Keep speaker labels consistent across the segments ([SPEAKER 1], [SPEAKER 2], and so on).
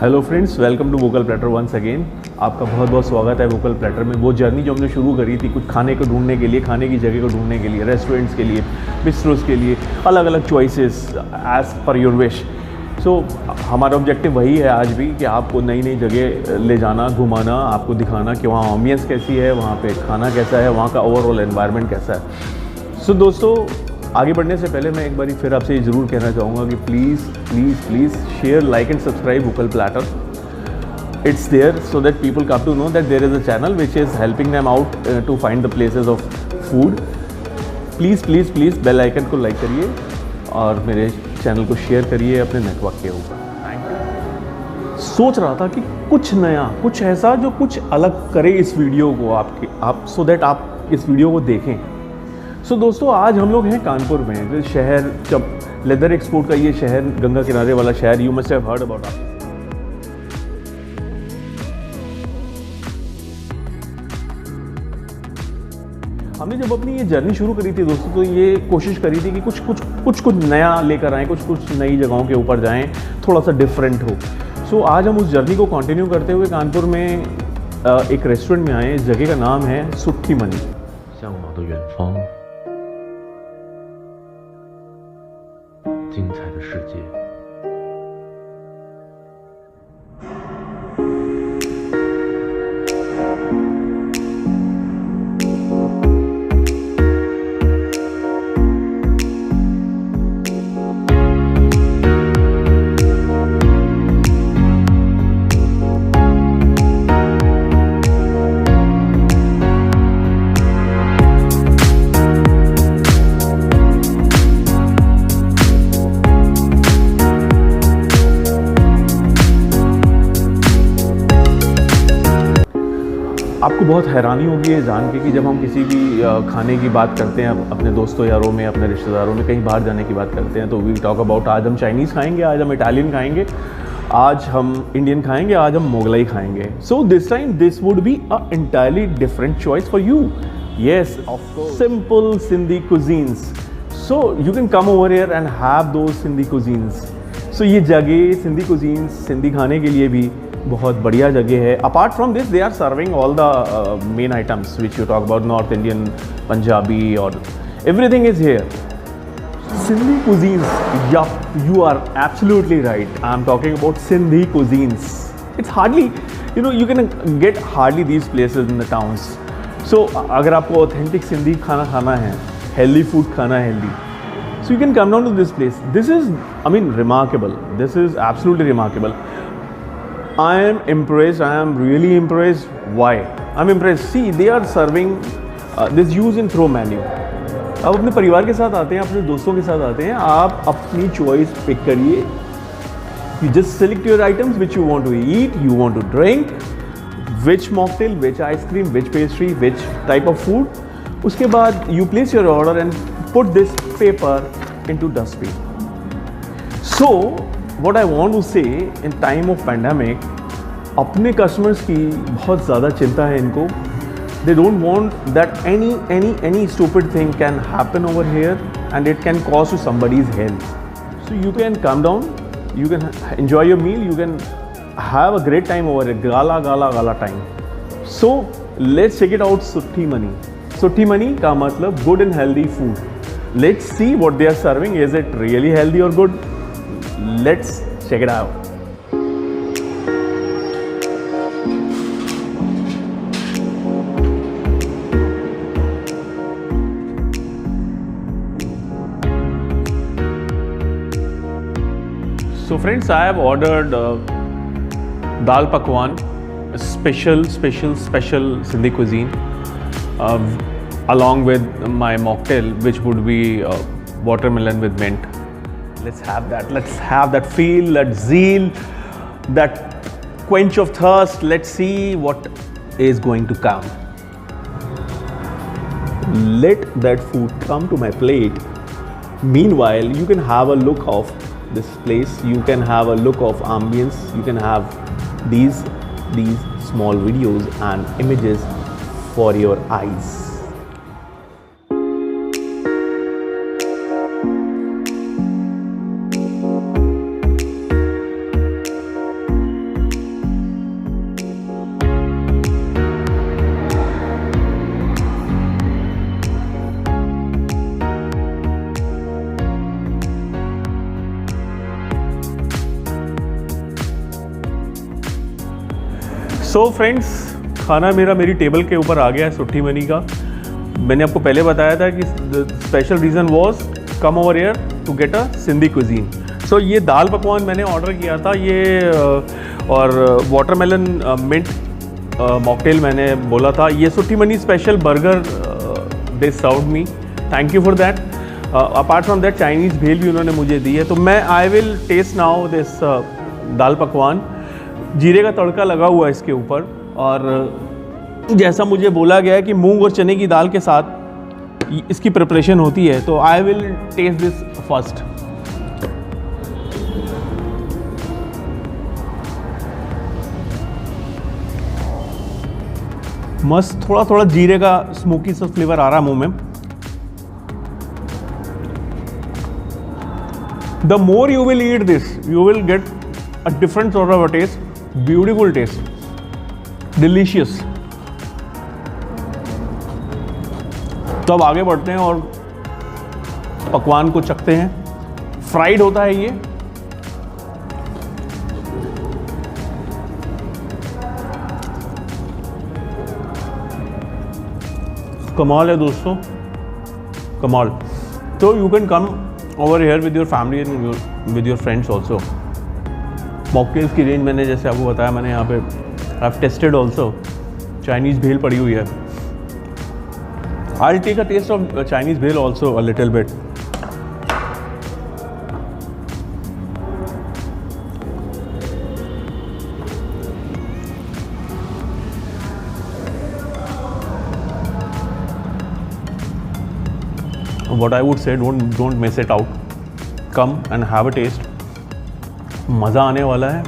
[SPEAKER 1] Hello friends, welcome to vocal platter once again. आपका बहुत बहुत स्वागत है वोकल प्लेटर में। वो जर्नी जो हमने शुरू करी थी कुछ खाने को ढूंढने के लिए, खाने की जगह को ढूंढने के लिए, रेस्टोरेंट्स के लिए, बिस्ट्रोस के लिए, अलग अलग choices as per your wish. So हमारा ऑब्जेक्टिव वही है आज भी कि आपको नई नई जगह ले जाना, घुमाना, आपको दिखाना कि वहाँ एम्बियंस कैसी है, वहाँ पे खाना कैसा है, वहाँ का ओवरऑल एनवायरनमेंट कैसा है। सो दोस्तों, आगे बढ़ने से पहले मैं एक बार फिर आपसे ये ज़रूर कहना चाहूँगा कि please please please share, like and subscribe vocal platter. It's there so that people come to know that there is a channel which is helping them out to find the places of food. Please please please bell icon को like करिए और मेरे channel को share करिए अपने network के ऊपर। सोच रहा था कि कुछ नया, कुछ ऐसा जो कुछ अलग करे इस वीडियो को आप सो दैट आप इस वीडियो को देखें। सो दोस्तों, आज हम लोग हैं कानपुर में, जो शहर, जब लेदर एक्सपोर्ट का ये शहर, गंगा किनारे वाला शहर, you must have heard about it. हमने जब अपनी ये जर्नी शुरू करी थी दोस्तों, तो ये कोशिश करी थी कि कुछ नया लेकर आएँ, कुछ नई जगहों के ऊपर जाएं, थोड़ा सा डिफरेंट हो। सो आज हम उस जर्नी को कंटिन्यू करते हुए कानपुर में एक रेस्टोरेंट में आए। इस जगह का नाम है सुट्ठी मनी।
[SPEAKER 2] 向往的远方，精彩的世界。
[SPEAKER 1] आपको बहुत हैरानी होगी ये जान के कि जब हम किसी भी खाने की बात करते हैं अपने दोस्तों यारों में, अपने रिश्तेदारों में, कहीं बाहर जाने की बात करते हैं, तो वी टॉक अबाउट आज हम चाइनीज़ खाएंगे, आज हम इटालियन खाएंगे, आज हम इंडियन खाएंगे, आज हम मोगलाई खाएंगे। So this time this would be a entirely different choice for you. Yes, simple Sindhi cuisines. So you can come over here and have those Sindhi cuisines. So ये जगह सिंधी कुजीन्स, सिंधी खाने के लिए भी बहुत बढ़िया जगह है। Apart from this they are serving all the main items which you talk about, north Indian, Punjabi, और everything is here. Sindhi cuisines, yup, you are absolutely right. I'm talking about Sindhi cuisines. It's hardly, you can get hardly these places in the towns. So, अगर आपको authentic Sindhi खाना खाना है, healthy food खाना है, healthy, so you can come down to this place. This is, remarkable. This is absolutely remarkable. I am impressed. I am really impressed. Why? I'm impressed. See, they are serving this use and throw menu. आप अपने परिवार के साथ आते हैं, अपने दोस्तों के साथ आते हैं, आप अपनी चॉइस पिक करिए। You just select your items which you want to eat, you want to drink, which mocktail, which ice cream, which pastry, which type of food. उसके बाद you place your order and put this paper into dustbin. So what I want to say, in time of pandemic अपने customers की बहुत ज़्यादा चिंता है इनको। They don't want that any stupid thing can happen over here and it can cause to somebody's health. So you can come down, you can enjoy your meal, you can have a great time over here, gala time. So let's check it out, Sutti Mani. Sutti Mani का मतलब good and healthy food. Let's see what they are serving. Is it really healthy or good? Let's check it out. So friends, I have ordered dal pakwan, special Sindhi cuisine, along with my mocktail, which would be watermelon with mint. Let's have that. Let's have that feel, that zeal, that quench of thirst. Let's see what is going to come. Let that food come to my plate. Meanwhile, you can have a look of this place, you can have a look of ambience, you can have these small videos and images for your eyes. So friends, खाना मेरी table के ऊपर आ गया है सुट्ठी money का। मैंने आपको पहले बताया था कि special reason was come over here to get a Sindhi cuisine. So ये दाल पकवान मैंने ऑर्डर किया था, ये और वाटरमेलन मिंट मॉकटेल मैंने बोला था। ये Sutti Mani special burger they served me, thank you for that. Apart from that Chinese bhel भी उन्होंने मुझे दी है। तो मैं I will taste now this dal pakwan. जीरे का तड़का लगा हुआ है इसके ऊपर, और जैसा मुझे बोला गया है कि मूंग और चने की दाल के साथ इसकी प्रिपरेशन होती है। तो I will taste this first. मस्त, थोड़ा थोड़ा जीरे का स्मोकी सा फ्लेवर आ रहा है मुंह में। The more you will eat this, you will get a different sort of a taste, beautiful taste, delicious. तो अब आगे बढ़ते हैं और पकवान को चखते हैं। फ्राइड होता है ये। कमाल है दोस्तों, कमाल। तो you can come over here with your family and with your friends also. Mocktails की रेंज मैंने जैसे आपको बताया, मैंने यहाँ पे I have tested also. Chinese bhel पड़ी हुई है। I take a taste of Chinese bhel also a little bit. What I would say, don't miss it out. Come and have a taste. मज़ा आने वाला है।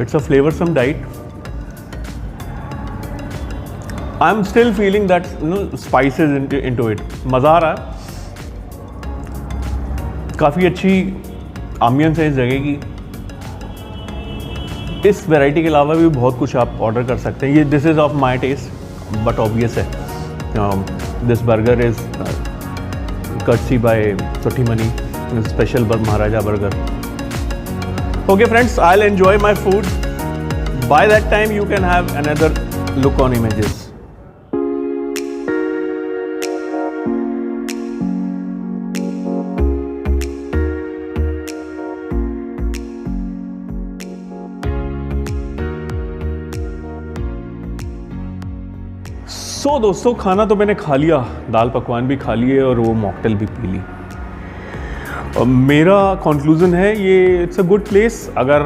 [SPEAKER 1] It's a flavorsome diet. I'm still feeling that spices into it. मज़ा आ रहा है। काफ़ी अच्छी ambience है इस जगह की। इस वैरायटी के अलावा भी बहुत कुछ आप ऑर्डर कर सकते हैं। ये this is of my taste, but obvious है this burger is courtesy by Sutti Mani, special Maharaja burger. Okay friends, I'll enjoy my food. By that time you can have another look on images. तो दोस्तों, खाना तो मैंने खा लिया, दाल पकवान भी खा लिए और वो मॉकटेल भी पी ली। और मेरा कंक्लूजन है ये इट्स अ गुड प्लेस। अगर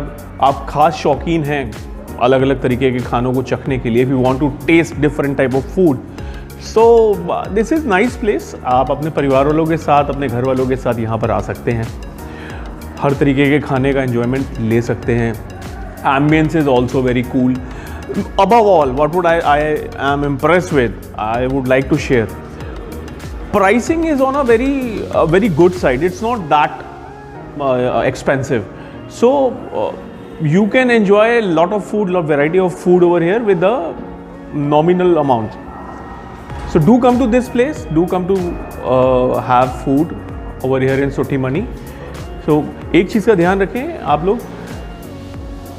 [SPEAKER 1] आप खास शौकीन हैं अलग अलग तरीके के खानों को चखने के लिए, if you want to taste different type of food, so this is nice place. आप अपने परिवार वालों के साथ, अपने घर वालों के साथ यहाँ पर आ सकते हैं। हर तरीके के खाने का एंजॉयमेंट ले सकते हैं। Ambience is also very cool. Above all, what would I am impressed with, I would like to share, pricing is on a very good side. It's not that expensive, so you can enjoy a lot of food, lot variety of food over here with a nominal amount. So do come to this place, do come to have food over here in Sutti Mani. So एक चीज़ का ध्यान रखें आप लोग,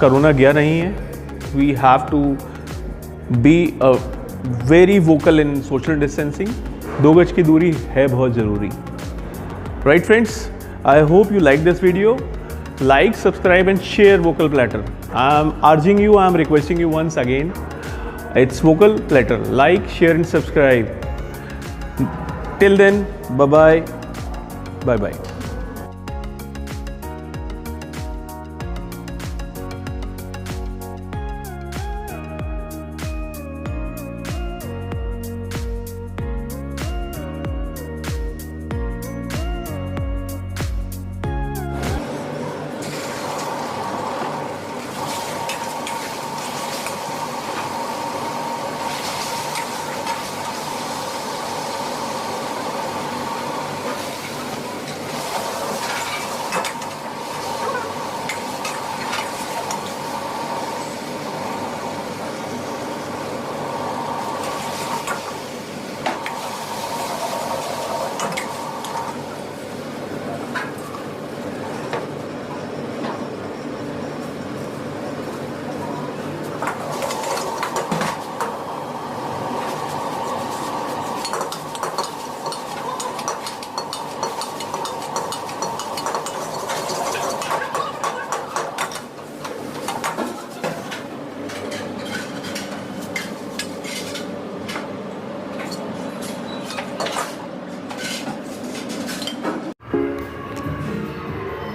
[SPEAKER 1] corona गया नहीं है। We have to be very vocal in social distancing. 2 गज की दूरी है बहुत ज़रूरी। Right friends, I hope you like this video. Like, subscribe and share Vocal Platter. I am urging you, I am requesting you once again. It's Vocal Platter. Like, share and subscribe. Till then, bye-bye. Bye-bye.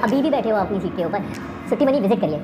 [SPEAKER 3] अभी भी बैठे हो अपनी seat के ऊपर, सुट्टी money visit करिए।